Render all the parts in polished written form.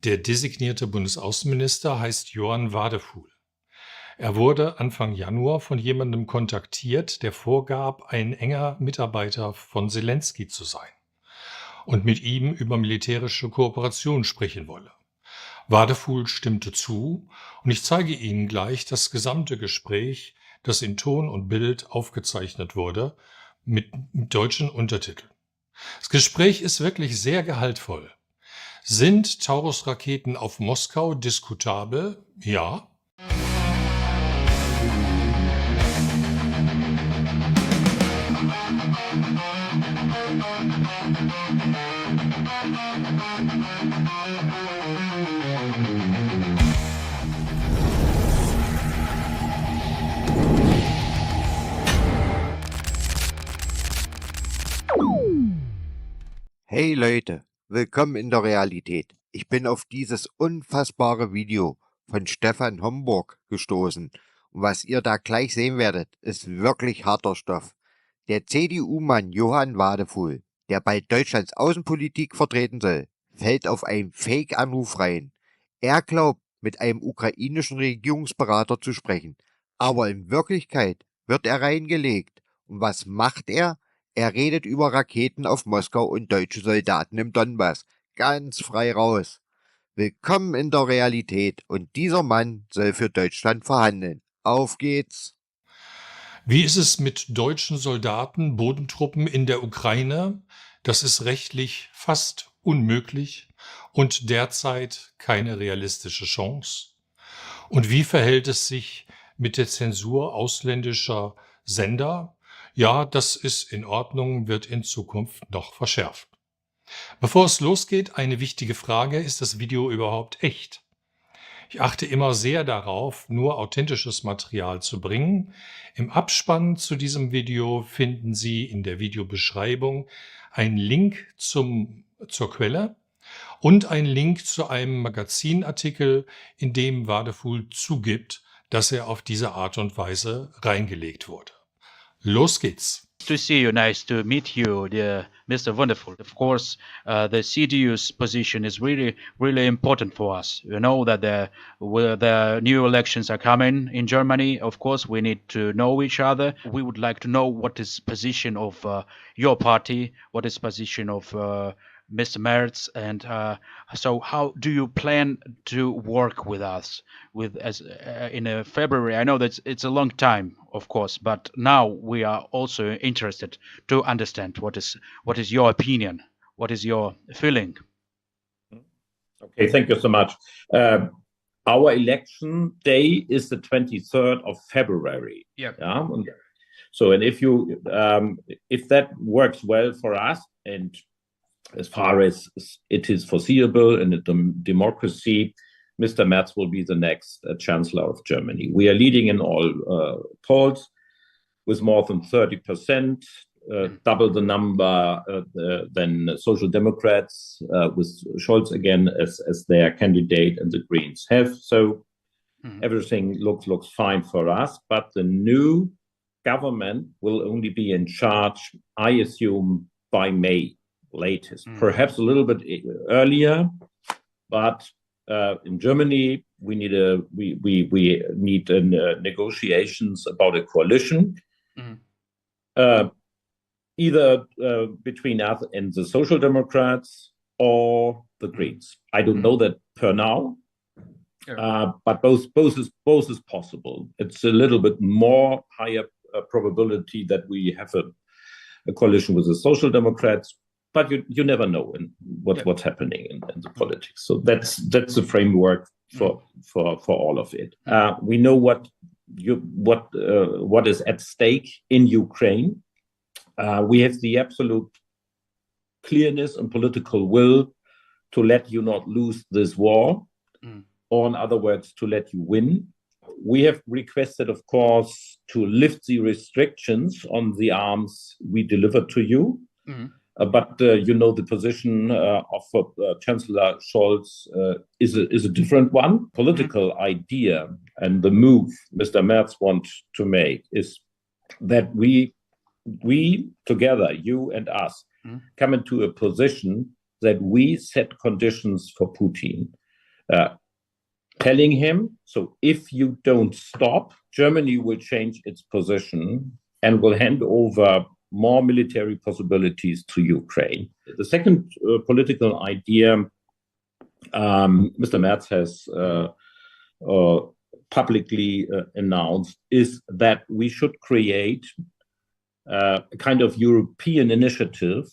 Der designierte Bundesaußenminister heißt Johann Wadephul. Er wurde Anfang Januar von jemandem kontaktiert, der vorgab, ein enger Mitarbeiter von Selenskyj zu sein und mit ihm über militärische Kooperation sprechen wolle. Wadephul stimmte zu und ich zeige Ihnen gleich das gesamte Gespräch, das in Ton und Bild aufgezeichnet wurde, mit deutschen Untertiteln. Das Gespräch ist wirklich sehr gehaltvoll. Sind Taurus-Raketen auf Moskau diskutabel? Ja. Hey Leute, willkommen in der Realität. Ich bin auf dieses unfassbare Video von Stefan Homburgs gestoßen und was ihr da gleich sehen werdet, ist wirklich harter Stoff. Der CDU-Mann Johann Wadephul, der bald Deutschlands Außenpolitik vertreten soll, fällt auf einen Fake-Anruf rein. Er glaubt, mit einem ukrainischen Regierungsberater zu sprechen, aber in Wirklichkeit wird er reingelegt. Und was macht er? Er redet über Raketen auf Moskau und deutsche Soldaten im Donbass. Ganz frei raus. Willkommen in der Realität und dieser Mann soll für Deutschland verhandeln. Auf geht's. Wie ist es mit deutschen Soldaten, Bodentruppen in der Ukraine? Das ist rechtlich fast unmöglich und derzeit keine realistische Chance. Und wie verhält es sich mit der Zensur ausländischer Sender? Ja, das ist in Ordnung, wird in Zukunft noch verschärft. Bevor es losgeht, eine wichtige Frage: Ist das Video überhaupt echt? Ich achte immer sehr darauf, nur authentisches Material zu bringen. Im Abspann zu diesem Video finden Sie in der Videobeschreibung einen Link zur Quelle und einen Link zu einem Magazinartikel, in dem Wadephul zugibt, dass er auf diese Art und Weise reingelegt wurde. Los geht's. To see you, nice to meet you, dear Mr. Wonderful. Of course, the CDU's position is really important for us. You know that the new elections are coming in Germany. Of course, we need to know each other. We would like to know what is position of your party, what is position of Mr. Merz, and so how do you plan to work with us in February? I know that it's a long time, of course, but now we are also interested to understand what is your opinion, what is your feeling. Okay, thank you so much. Our election day is the 23rd of February. Yeah. So, and if that works well for us, and as far as it is foreseeable in a democracy, Mr. Merz will be the next Chancellor of Germany. We are leading in all polls with more than 30%, double the number than Social Democrats, with Scholz again as their candidate, and the Greens have. So everything looks fine for us, but the new government will only be in charge, I assume, by May latest, perhaps a little bit earlier, but in Germany we need negotiations about a coalition, either between us and the Social Democrats or the Greens. I don't know that per now, but both is possible. It's a little bit more higher probability that we have a coalition with the Social Democrats. But you never know what's happening in the politics. So that's the framework for all of it. We know what is at stake in Ukraine. We have the absolute clearness and political will to let you not lose this war, or in other words, to let you win. We have requested, of course, to lift the restrictions on the arms we deliver to you. But the position of Chancellor Scholz is a different one. Political idea and the move Mr. Merz wants to make is that we together, you and us, come into a position that we set conditions for Putin. uh, telling him, so if you don't stop, Germany will change its position and will hand over more military possibilities to Ukraine. The second political idea Mr. Merz has publicly announced is that we should create a kind of European initiative,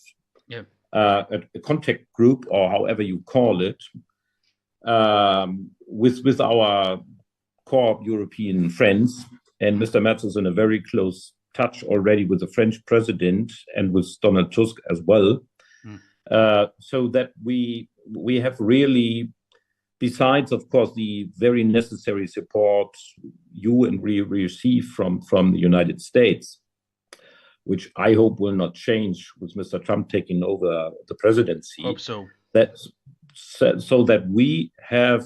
a contact group, or however you call it, with our core European friends. And Mr. Merz is in a very close touch already with the French president and with Donald Tusk as well, so that we have really, besides, of course, the very necessary support you and we receive from the United States, which I hope will not change with Mr. Trump taking over the presidency. Hope so. So that we have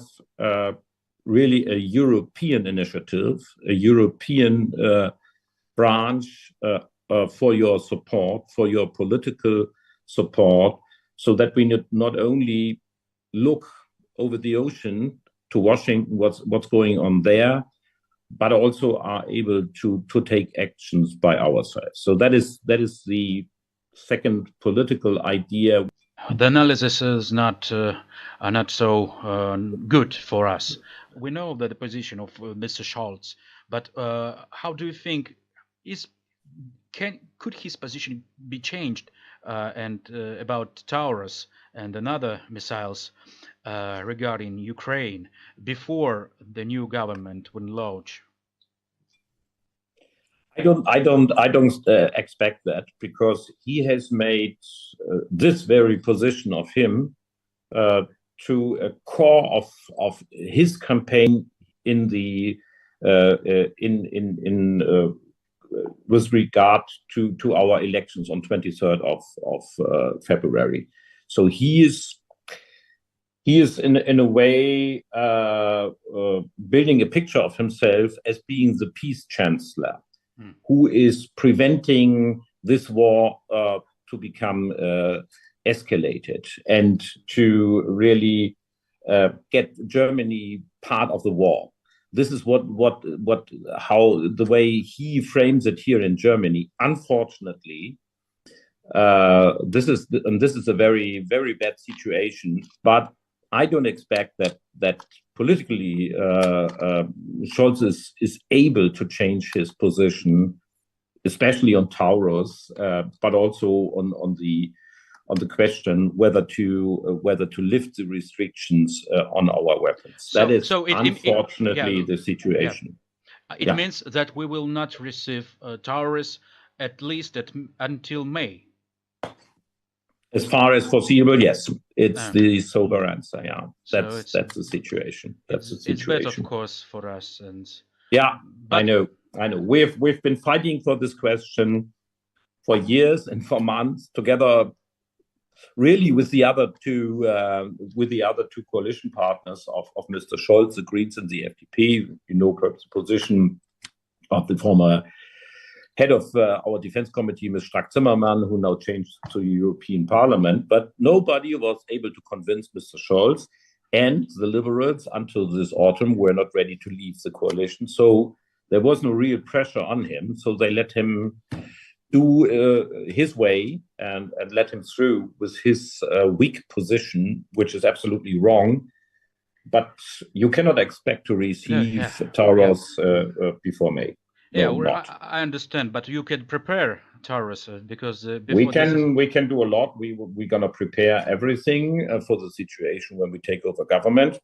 really a European initiative, a European branch for your support, for your political support, so that we not only look over the ocean to Washington, what's going on there, but also are able to take actions by ourselves. So that is the second political idea. The analysis is not so good for us. We know that the position of Mr. Scholz, but how do you think could his position be changed and about Taurus and another missiles regarding Ukraine before the new government would launch? I don't expect that, because he has made this very position of him to a core of his campaign in the with regard to our elections on 23rd of February. So he is in a way building a picture of himself as being the peace chancellor, who is preventing this war to become escalated and to really get Germany part of the war. This is how the way he frames it here in Germany. Unfortunately, this is a very, very bad situation. But I don't expect that politically Scholz is able to change his position, especially on Taurus, but also on the question whether to lift the restrictions on our weapons. That is unfortunately the situation. It means that we will not receive Taurus at least until May. As far as foreseeable, yes, it's the sober answer. Yeah, that's the situation. It's better, of course, for us. And I know. We've been fighting for this question for years and for months together, really with the other two coalition partners of Mr. Scholz, the Greens and the FDP. You know, the position of the former head of our defense committee, Ms. Strack-Zimmermann, who now changed to the European Parliament. But nobody was able to convince Mr. Scholz, and the liberals until this autumn were not ready to leave the coalition. So there was no real pressure on him. So they let him do his way and let him through with his weak position, which is absolutely wrong. But you cannot expect to receive Taurus before May. I understand, but you can prepare Taurus because we can do a lot. We're gonna prepare everything for the situation when we take over government.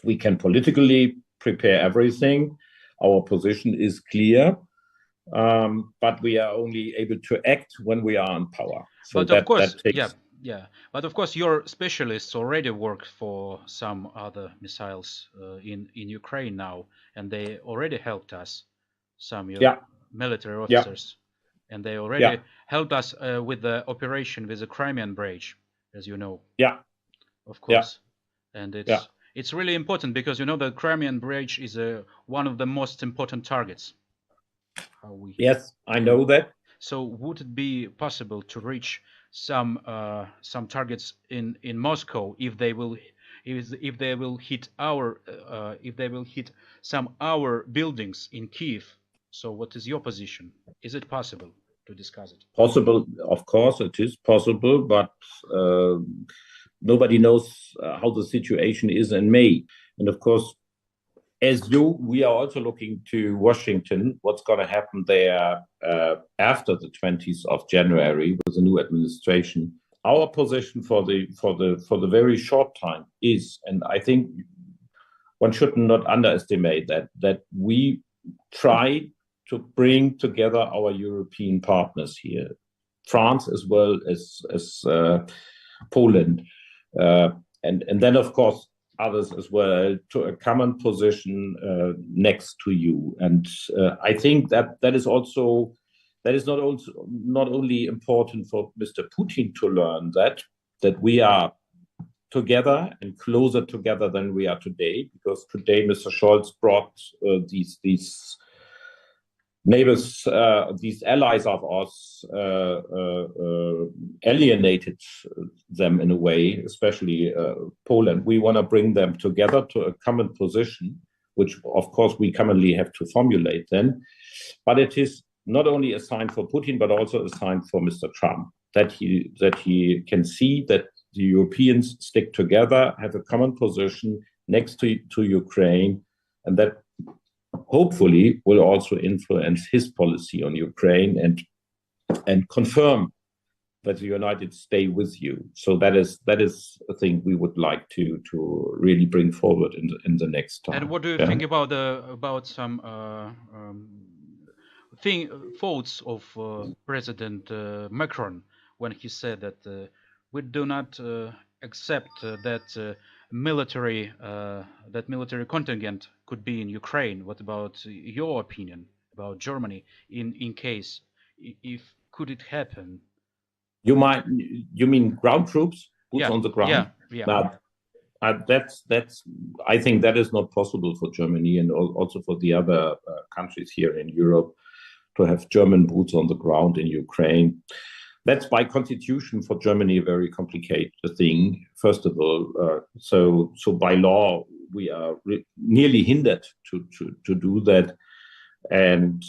We can politically prepare everything. Our position is clear, but we are only able to act when we are in power. So but of course, But of course, your specialists already worked for some other missiles in Ukraine now, and they already helped us. Some military officers, and they already helped us with the operation with the Crimean Bridge, as you know. Of course, and it's really important because you know the Crimean Bridge is one of the most important targets. Yes, I know that. So would it be possible to reach some targets in Moscow if they will if they will hit our if they will hit some our buildings in Kiev. So what is your position? Is it possible to discuss it? Possible, of course, it is possible, but nobody knows how the situation is in May. And of course, as we are also looking to Washington, what's going to happen there after the 20th of January with the new administration. Our position for the very short time is, and I think one should not underestimate that we try to bring together our European partners here, France as well as Poland, and then of course others as well, to a common position next to you. And I think that is not only important for Mr. Putin to learn that we are together and closer together than we are today, because today Mr. Scholz brought these neighbors, these allies of us, alienated them in a way, especially Poland. We want to bring them together to a common position, which of course we commonly have to formulate then. But it is not only a sign for Putin, but also a sign for Mr. Trump, that he can see that the Europeans stick together, have a common position next to Ukraine, and that hopefully will also influence his policy on Ukraine and confirm that the United States stay with you. So that is a thing we would like to really bring forward in the next time. And what do you think about some thoughts of President Macron when he said that we do not accept that military contingent could be in Ukraine? What about your opinion about Germany in case if could it happen? You mean ground troops, boots on the ground? Yeah. Now, that's I think that is not possible for Germany and also for the other countries here in Europe to have German boots on the ground in Ukraine. That's by constitution for Germany a very complicated thing. First of all, so by law we are nearly hindered to do that, and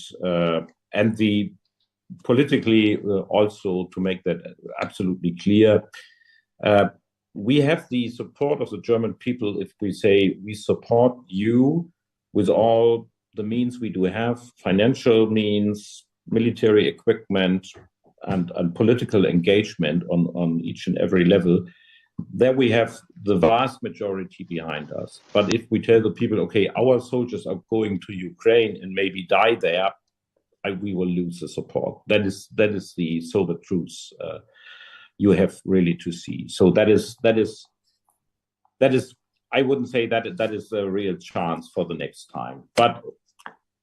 the politically also to make that absolutely clear. We have the support of the German people if we say we support you with all the means we do have, financial means, military equipment, and political engagement on each and every level. There we have the vast majority behind us. But if we tell the people, okay, our soldiers are going to Ukraine and maybe die there, we will lose the support. That is the sober truth you have really to see. So that is. I wouldn't say that is a real chance for the next time. But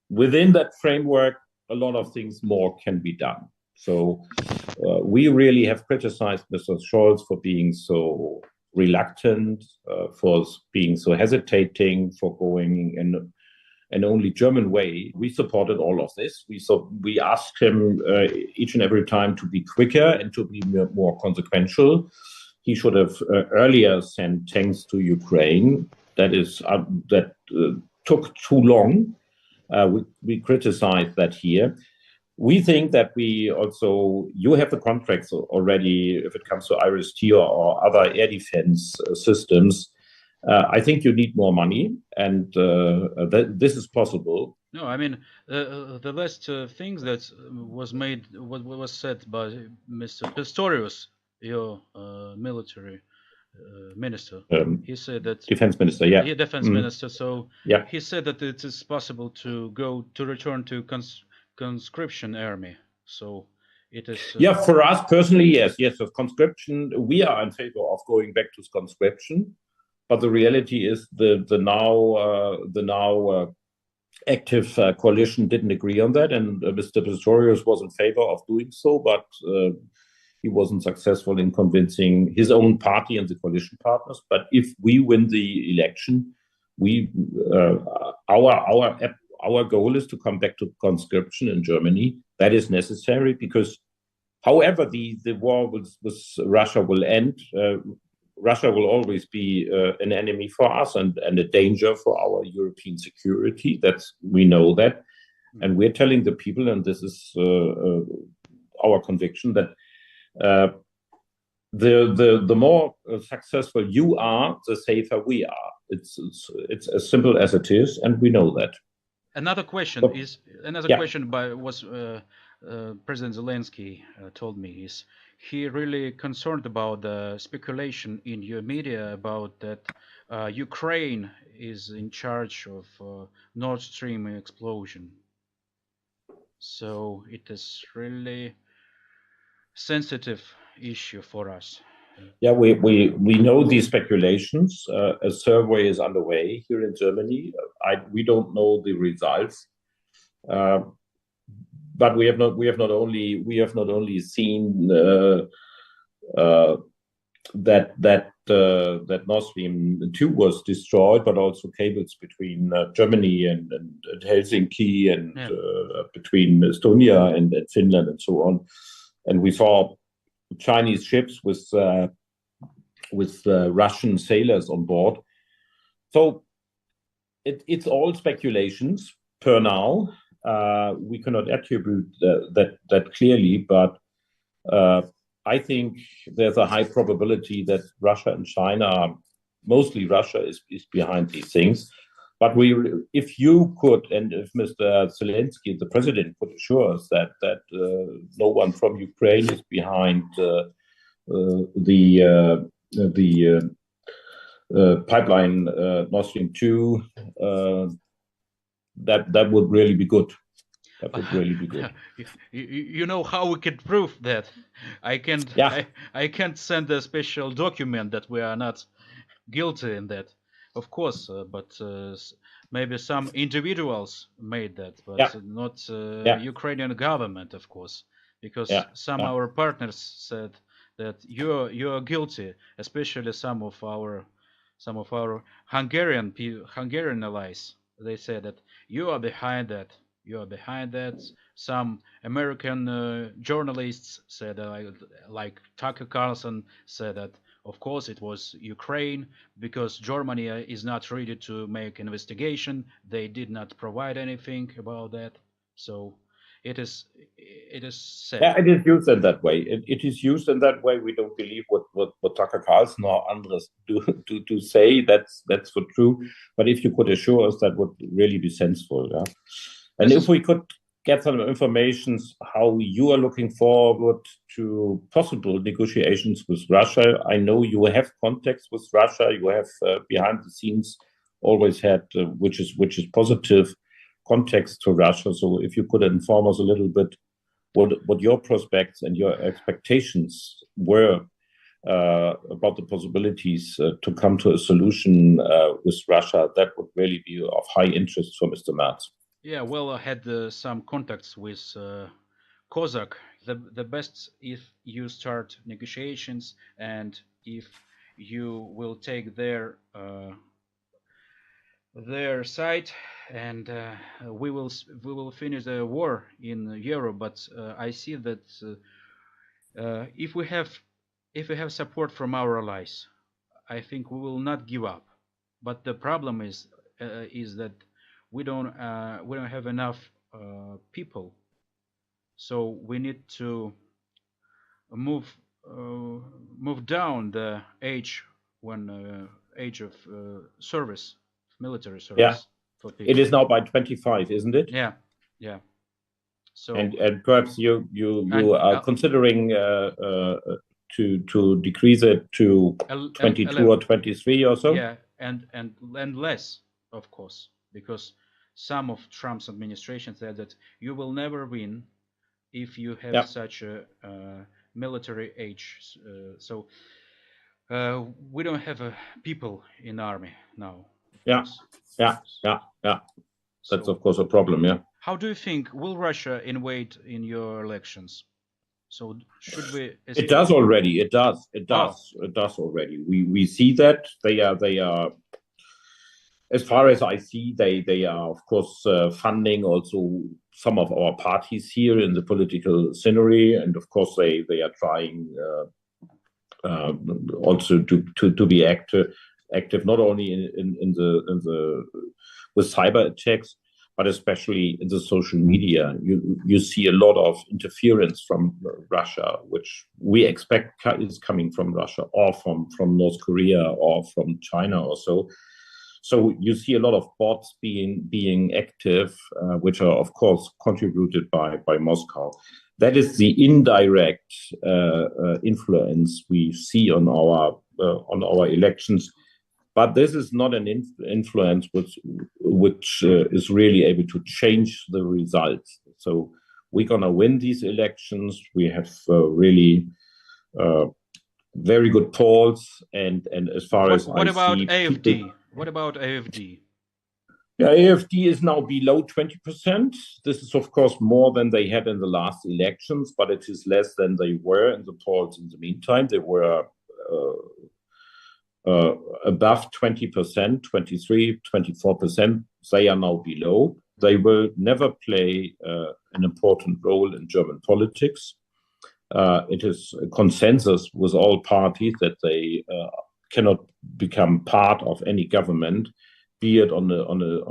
within that framework, a lot of things more can be done. So we really have criticized Mr. Scholz for being so reluctant, for being so hesitating, for going in an only German way. We supported all of this. We asked him each and every time to be quicker and to be more consequential. He should have earlier sent tanks to Ukraine. That took too long. We criticized that here. We think that you have the contracts already if it comes to Iris-T or other air defense systems. I think you need more money, and this is possible. No, I mean the last things that was said by Mr. Pistorius, your military minister. He said that defense minister, yeah, defense minister. So yeah, he said that it is possible to return to conscription army. So it is. For us personally, yes. Of conscription, we are in favor of going back to conscription. But the reality is the now active coalition didn't agree on that, and Mr. Pistorius was in favor of doing so, but he wasn't successful in convincing his own party and the coalition partners. But if we win the election, our goal is to come back to conscription in Germany. That is necessary because, however the war with Russia will end, Russia will always be an enemy for us and a danger for our European security. We know that. And we're telling the people, and this is our conviction, that the more successful you are, the safer we are. It's as simple as it is, and we know that. Another question was President Zelensky told me is he really concerned about the speculation in your media about that Ukraine is in charge of Nord Stream explosion. So it is really sensitive issue for us. Yeah, we know these speculations. A survey is underway here in Germany. We don't know the results, but we have not only seen that Nord Stream 2 was destroyed, but also cables between Germany and Helsinki and between Estonia and Finland and so on. And we saw Chinese ships with Russian sailors on board. So it's all speculations per now. We cannot attribute that clearly, but I think there's a high probability that Russia and China, mostly Russia, is behind these things. But if you could, and if Mr. Zelensky, the president, could assure us that no one from Ukraine is behind the pipeline Nord Stream 2, that would really be good. That would really be good. You know how we can prove that? I can't send a special document that we are not guilty in that. Of course, but maybe some individuals made that, but not Ukrainian government, of course, because some of our partners said that you're guilty, especially some of our Hungarian allies. They said that you are behind that. You are behind that. Some American journalists said, like Tucker Carlson, said that, of course, it was Ukraine because Germany is not ready to make investigation. They did not provide anything about that. So it is said. Yeah, it is used in that way. It is used in that way. We don't believe what Tucker Carlson or others do say. That's for true. But if you could assure us, that would really be sensible. Yeah? And if we could get some information how you are looking forward to possible negotiations with Russia. I know you have contacts with Russia. You have behind the scenes always had, which is positive, contacts to Russia. So if you could inform us a little bit what your prospects and your expectations were about the possibilities to come to a solution with Russia, that would really be of high interest for Mr. Merz. Yeah, well, I had some contacts with Kozak. The best if you start negotiations and if you will take their side, and we will finish the war in Europe. But I see that if we have support from our allies, I think we will not give up. But the problem is that we don't have enough people, so we need to move down the age of service, military service. Yeah, for people. It is now by 25, isn't it? Yeah. So and perhaps you are considering to decrease it to 22 11. or 23 or so. Yeah, and less, of course, because some of Trump's administration said that you will never win if you have such a military age. So we don't have people in army now. Yeah. That's of course a problem. Yeah. How do you think will Russia invade in your elections? So should we? It does already. It does. It does already. We see that they are. As far as I see, they are of course funding also some of our parties here in the political scenery, and of course they are trying also to be active not only in the with cyber attacks, but especially in the social media. You see a lot of interference from Russia, which we expect is coming from Russia or from North Korea or from China or so. So you see a lot of bots being active, which are of course contributed by Moscow. That is the indirect influence we see on our elections. But this is not an influence which is really able to change the results. So we're going to win these elections. We have really very good polls. And as far as what I about see, AfD? What about AfD? Yeah, AfD is now below 20%. This is, of course, more than they had in the last elections, but it is less than they were in the polls in the meantime. They were above 20%, 23, 24%. They are now below. They will never play an important role in German politics. It is a consensus with all parties that they cannot become part of any government, be it on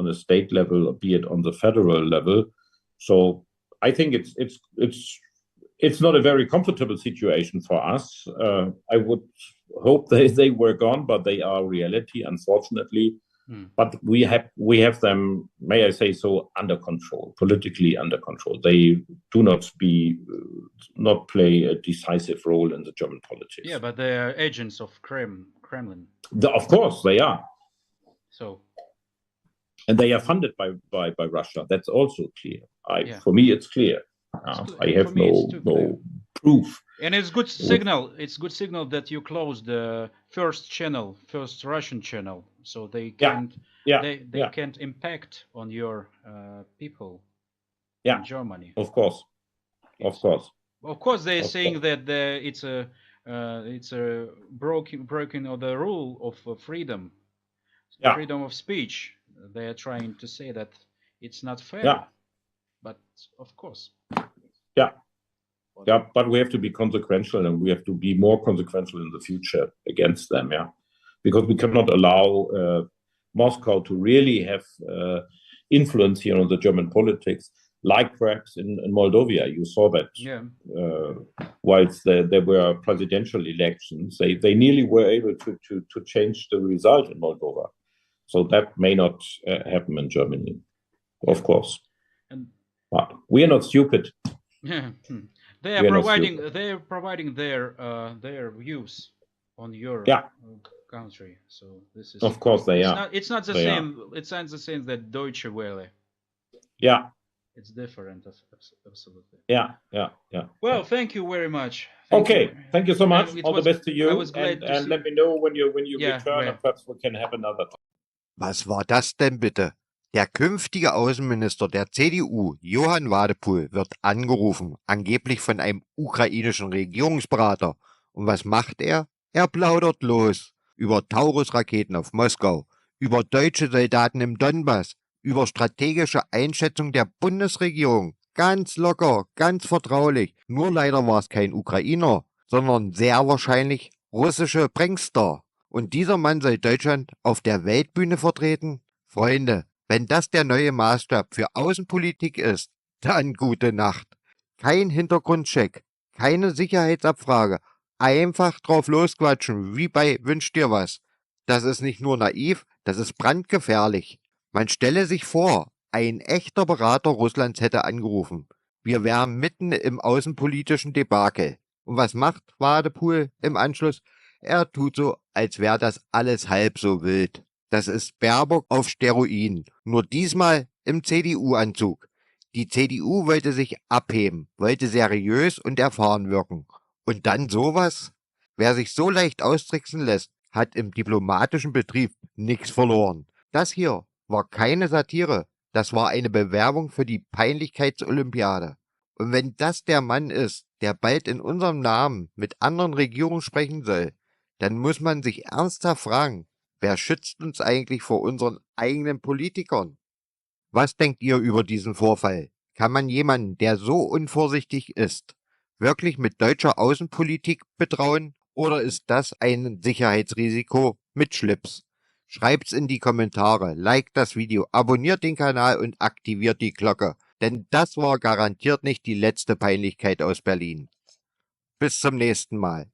a state level or be it on the federal level. So I think it's not a very comfortable situation for us. I would hope they were gone, but they are reality, unfortunately. But we have them, may I say so, under control, politically under control. They do not play a decisive role in the German politics. Yeah, but they are agents of Kremlin. Of course, they are. So. And they are funded by Russia. That's also clear. For me, it's clear. I have no proof. And it's good signal. It's good signal that you closed the first Russian channel, so they can't they can't impact on your people in Germany. Of course. Of course, they're saying that it's a breaking of the rule of freedom of speech. They are trying to say that it's not fair. But of course. But we have to be consequential, and we have to be more consequential in the future against them, because we cannot allow Moscow to really have influence here on the German politics, like perhaps in Moldova. You saw that whilst there were presidential elections, they nearly were able to change the result in Moldova. So that may not happen in Germany, of course. But we are not stupid. Yeah. They are providing their views on your country. So this is, of course, they are. It's not the same. It's not the same that Deutsche Welle. Yeah. It's different, absolutely. Yeah. Well, thank you very much. Thank you so much. All the best to you. I was glad to see. Let me know when you return, and perhaps we can have another talk. Was war das denn bitte? Der künftige Außenminister der CDU, Johann Wadephul, wird angerufen, angeblich von einem ukrainischen Regierungsberater. Und was macht er? Er plaudert los über Taurus-Raketen auf Moskau, über deutsche Soldaten im Donbass, über strategische Einschätzung der Bundesregierung. Ganz locker, ganz vertraulich. Nur leider war es kein Ukrainer, sondern sehr wahrscheinlich russische Prankster. Und dieser Mann soll Deutschland auf der Weltbühne vertreten? Freunde, wenn das der neue Maßstab für Außenpolitik ist, dann gute Nacht. Kein Hintergrundcheck, keine Sicherheitsabfrage, einfach drauf losquatschen, wie bei Wünsch dir was. Das ist nicht nur naiv, das ist brandgefährlich. Man stelle sich vor, ein echter Berater Russlands hätte angerufen. Wir wären mitten im außenpolitischen Debakel. Und was macht Wadephul im Anschluss? Er tut so, als wäre das alles halb so wild. Das ist Baerbock auf Steroiden, nur diesmal im CDU-Anzug. Die CDU wollte sich abheben, wollte seriös und erfahren wirken. Und dann sowas? Wer sich so leicht austricksen lässt, hat im diplomatischen Betrieb nichts verloren. Das hier war keine Satire, das war eine Bewerbung für die Peinlichkeitsolympiade. Und wenn das der Mann ist, der bald in unserem Namen mit anderen Regierungen sprechen soll, dann muss man sich ernsthaft fragen, wer schützt uns eigentlich vor unseren eigenen Politikern? Was denkt ihr über diesen Vorfall? Kann man jemanden, der so unvorsichtig ist, wirklich mit deutscher Außenpolitik betrauen? Oder ist das ein Sicherheitsrisiko mit Schlips? Schreibt's in die Kommentare, liked das Video, abonniert den Kanal und aktiviert die Glocke. Denn das war garantiert nicht die letzte Peinlichkeit aus Berlin. Bis zum nächsten Mal.